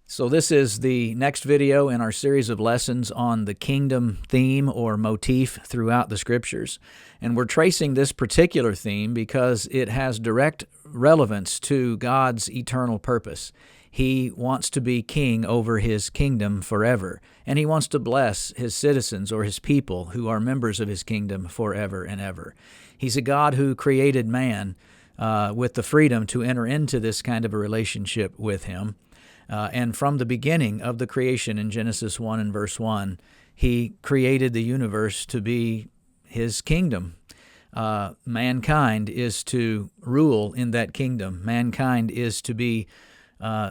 So this is the next video in our series of lessons on the kingdom theme or motif throughout the Scriptures. And we're tracing this particular theme because it has direct relevance to God's eternal purpose. He wants to be king over his kingdom forever, and he wants to bless his citizens or his people who are members of his kingdom forever and ever. He's a God who created man with the freedom to enter into this kind of a relationship with him. And from the beginning of the creation in Genesis 1 and verse 1, he created the universe to be his kingdom. Mankind is to rule in that kingdom. Mankind is to be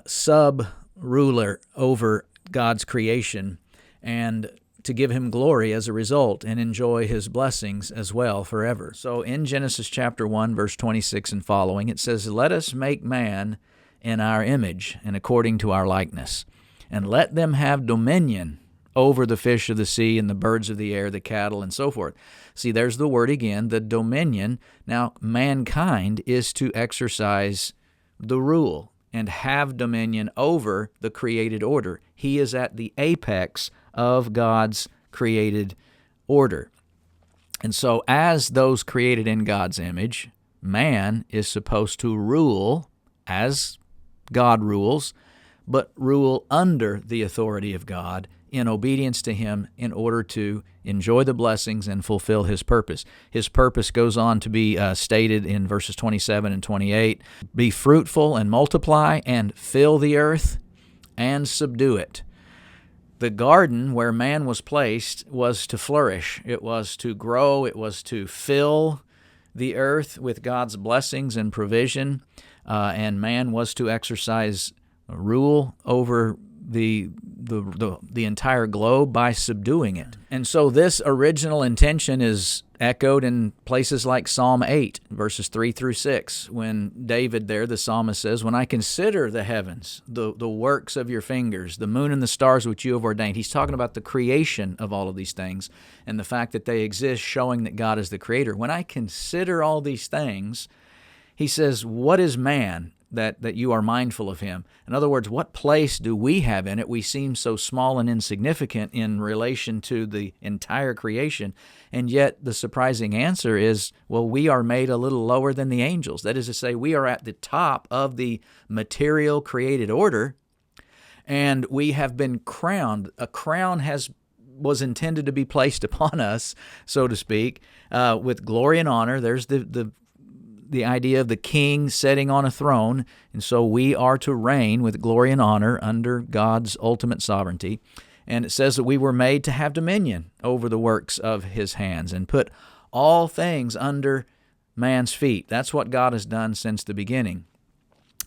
sub-ruler over God's creation and to give him glory as a result and enjoy his blessings as well forever. So in Genesis chapter 1, verse 26 and following, it says, "Let us make man in our image and according to our likeness, and let them have dominion over the fish of the sea and the birds of the air, the cattle, and so forth." See, there's the word again, the dominion. Now, mankind is to exercise the rule and have dominion over the created order. He is at the apex of God's created order. And so as those created in God's image, man is supposed to rule as God rules, but rule under the authority of God in obedience to him in order to enjoy the blessings and fulfill his purpose. His purpose goes on to be stated in verses 27 and 28. "Be fruitful and multiply and fill the earth and subdue it." The garden where man was placed was to flourish. It was to grow. It was to fill the earth with God's blessings and provision. And man was to exercise rule over the entire globe by subduing it. And so this original intention is echoed in places like Psalm 8, verses 3 through 6, when David there, the psalmist says, "When I consider the heavens, the works of your fingers, the moon and the stars which you have ordained." He's talking about the creation of all of these things and the fact that they exist, showing that God is the creator. When I consider all these things, he says, what is man that you are mindful of him? In other words, what place do we have in it? We seem so small and insignificant in relation to the entire creation. And yet the surprising answer is, well, we are made a little lower than the angels. That is to say, we are at the top of the material created order, and we have been crowned. A crown was intended to be placed upon us, so to speak, with glory and honor. There's the idea of the king sitting on a throne, and so we are to reign with glory and honor under God's ultimate sovereignty. And it says that we were made to have dominion over the works of his hands and put all things under man's feet. That's what God has done since the beginning.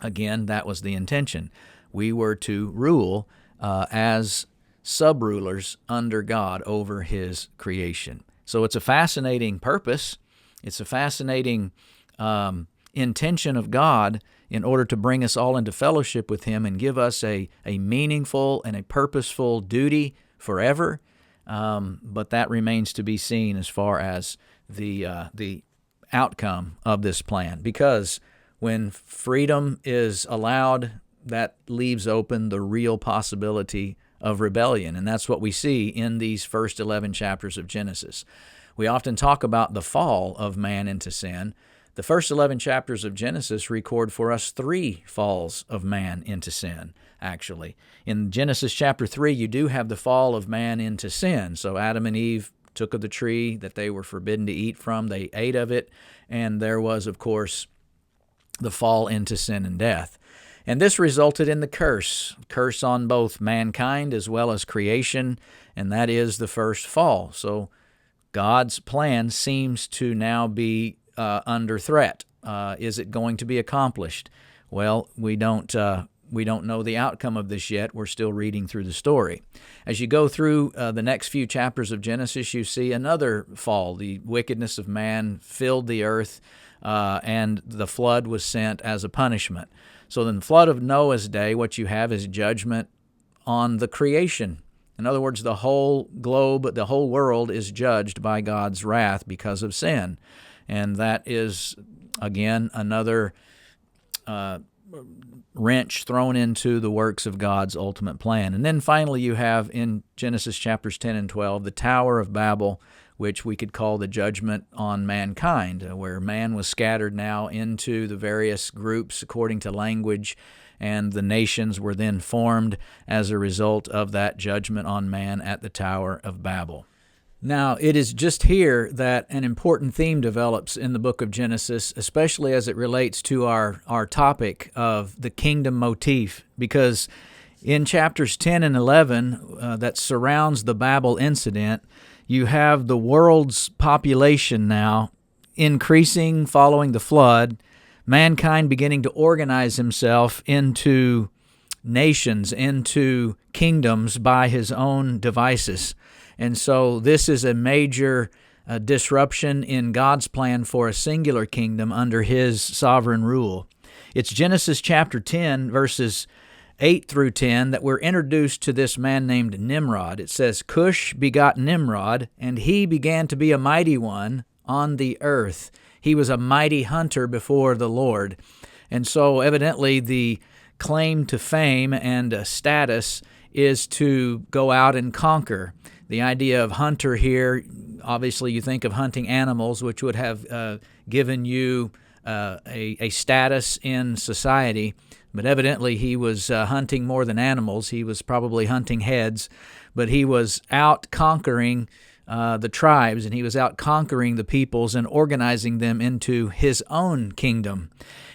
Again, that was the intention. We were to rule as sub-rulers under God over his creation. So it's a fascinating purpose. It's a fascinating intention of God in order to bring us all into fellowship with him and give us a meaningful and a purposeful duty forever. But that remains to be seen as far as the outcome of this plan. Because when freedom is allowed, that leaves open the real possibility of rebellion. And that's what we see in these first 11 chapters of Genesis. We often talk about the fall of man into sin. The first 11 chapters of Genesis record for us 3 falls of man into sin, actually. In Genesis chapter 3, you do have the fall of man into sin. So Adam and Eve took of the tree that they were forbidden to eat from. They ate of it, and there was, of course, the fall into sin and death. And this resulted in the curse on both mankind as well as creation, and that is the first fall. So God's plan seems to now be under threat. Is it going to be accomplished? Well, we don't know the outcome of this yet. We're still reading through the story. As you go through the next few chapters of Genesis, you see another fall. The wickedness of man filled the earth, and the flood was sent as a punishment. So in the flood of Noah's day, what you have is judgment on the creation. In other words, the whole globe, the whole world is judged by God's wrath because of sin. And that is, again, another wrench thrown into the works of God's ultimate plan. And then finally you have in Genesis chapters 10 and 12 the Tower of Babel, which we could call the judgment on mankind, where man was scattered now into the various groups according to language, and the nations were then formed as a result of that judgment on man at the Tower of Babel. Now, it is just here that an important theme develops in the book of Genesis, especially as it relates to our topic of the kingdom motif, because in chapters 10 and 11 that surrounds the Babel incident, you have the world's population now increasing following the flood, mankind beginning to organize himself into nations, into kingdoms by his own devices. And so this is a major disruption in God's plan for a singular kingdom under His sovereign rule. It's Genesis chapter 10, verses 8 through 10, that we're introduced to this man named Nimrod. It says, Cush begot Nimrod, and he began to be a mighty one on the earth. He was a mighty hunter before the Lord. And so evidently the claim to fame and status is to go out and conquer. The idea of hunter here, obviously you think of hunting animals, which would have given you a status in society, but evidently he was hunting more than animals. He was probably hunting heads, but he was out conquering the tribes, and he was out conquering the peoples and organizing them into his own kingdom.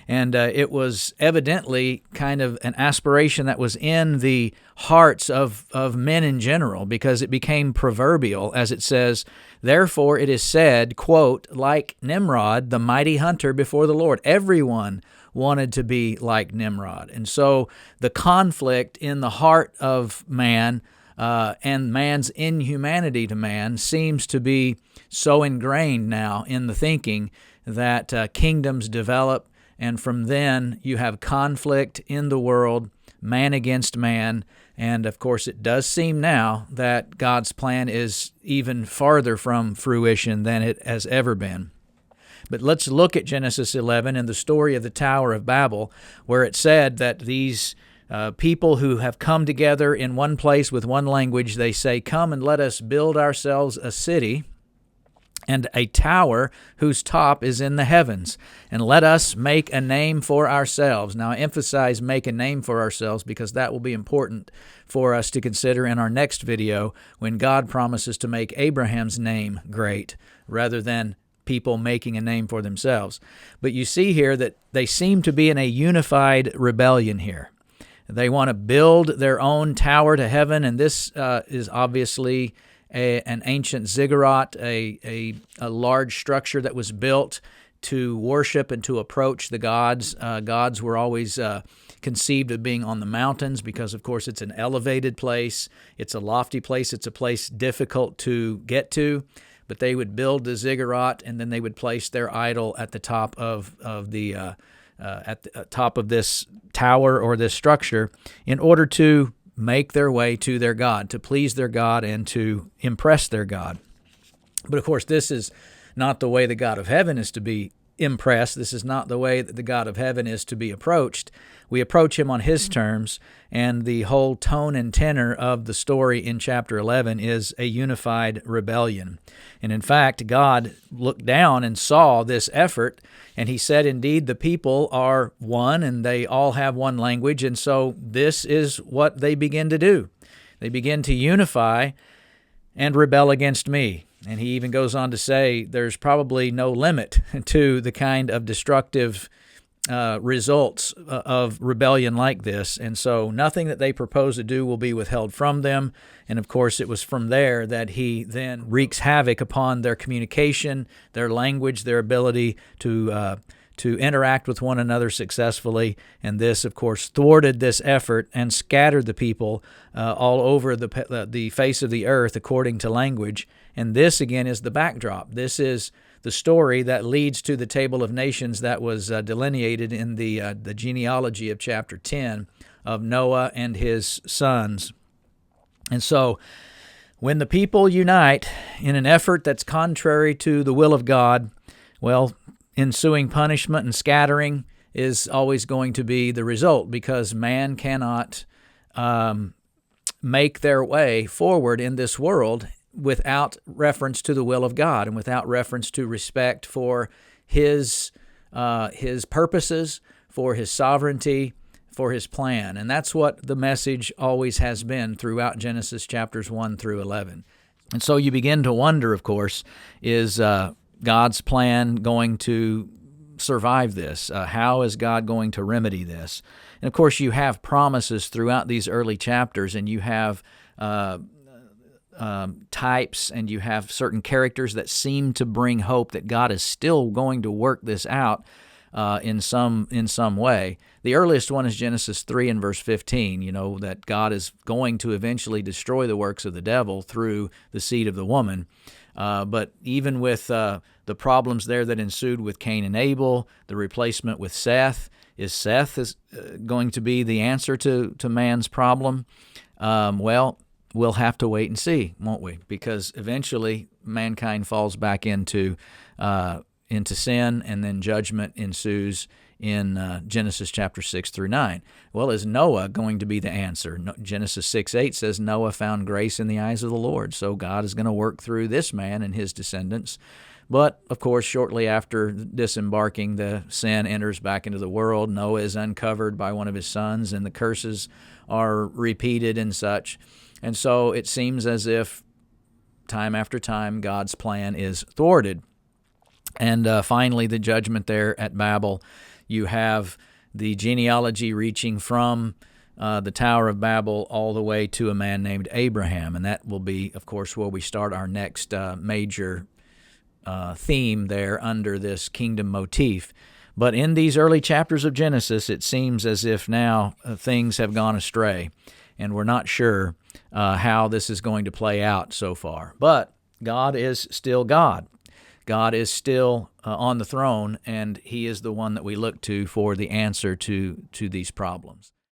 And it was evidently kind of an aspiration that was in the hearts of men in general, because it became proverbial, as it says, therefore it is said, quote, like Nimrod, the mighty hunter before the Lord. Everyone wanted to be like Nimrod. And so the conflict in the heart of man and man's inhumanity to man seems to be so ingrained now in the thinking that kingdoms develop, and from then you have conflict in the world, man against man. And of course, it does seem now that God's plan is even farther from fruition than it has ever been. But let's look at Genesis 11 and the story of the Tower of Babel, where it said that these people who have come together in one place with one language, they say, come and let us build ourselves a city and a tower whose top is in the heavens, and let us make a name for ourselves. Now, I emphasize make a name for ourselves because that will be important for us to consider in our next video when God promises to make Abraham's name great rather than people making a name for themselves. But you see here that they seem to be in a unified rebellion here. They want to build their own tower to heaven, and this is obviously an ancient ziggurat, a large structure that was built to worship and to approach the gods. Gods were always conceived of being on the mountains because, of course, it's an elevated place. It's a lofty place. It's a place difficult to get to. But they would build the ziggurat, and then they would place their idol at the top of the top of this tower or this structure in order to make their way to their God, to please their God and to impress their God. But of course, this is not the way the God of heaven is to be impressed. This is not the way that the God of heaven is to be approached. We approach Him on His terms, and the whole tone and tenor of the story in chapter 11 is a unified rebellion. And in fact, God looked down and saw this effort, and He said, indeed, the people are one, and they all have one language, and so this is what they begin to do. They begin to unify and rebel against me. And He even goes on to say there's probably no limit to the kind of destructive results of rebellion like this. And so nothing that they propose to do will be withheld from them. And of course, it was from there that He then wreaks havoc upon their communication, their language, their ability to interact with one another successfully. And this, of course, thwarted this effort and scattered the people all over the face of the earth according to language. And this, again, is the backdrop. This is the story that leads to the table of nations that was delineated in the genealogy of chapter 10 of Noah and his sons. And so when the people unite in an effort that's contrary to the will of God, well, ensuing punishment and scattering is always going to be the result, because man cannot make their way forward in this world without reference to the will of God and without reference to respect for His purposes, for His sovereignty, for His plan. And that's what the message always has been throughout Genesis chapters 1 through 11. And so you begin to wonder, of course, is God's plan going to survive this? How is God going to remedy this? And of course, you have promises throughout these early chapters, and you have types, and you have certain characters that seem to bring hope that God is still going to work this out in some way. The earliest one is Genesis 3 and verse 15, that God is going to eventually destroy the works of the devil through the seed of the woman. But even with the problems there that ensued with Cain and Abel, the replacement with Seth, is Seth going to be the answer to man's problem? Well, we'll have to wait and see, won't we? Because eventually mankind falls back into sin, and then judgment ensues in Genesis chapter 6 through 9. Well, is Noah going to be the answer? Genesis 6:8 says Noah found grace in the eyes of the Lord. So God is going to work through this man and his descendants. But, of course, shortly after disembarking, the sin enters back into the world. Noah is uncovered by one of his sons, and the curses are repeated and such. And so it seems as if time after time God's plan is thwarted. And finally, the judgment there at Babel. You have the genealogy reaching from the Tower of Babel all the way to a man named Abraham. And that will be, of course, where we start our next major theme there under this kingdom motif. But in these early chapters of Genesis, it seems as if now things have gone astray, and we're not sure how this is going to play out so far. But God is still God. God is still on the throne, and He is the one that we look to for the answer to these problems.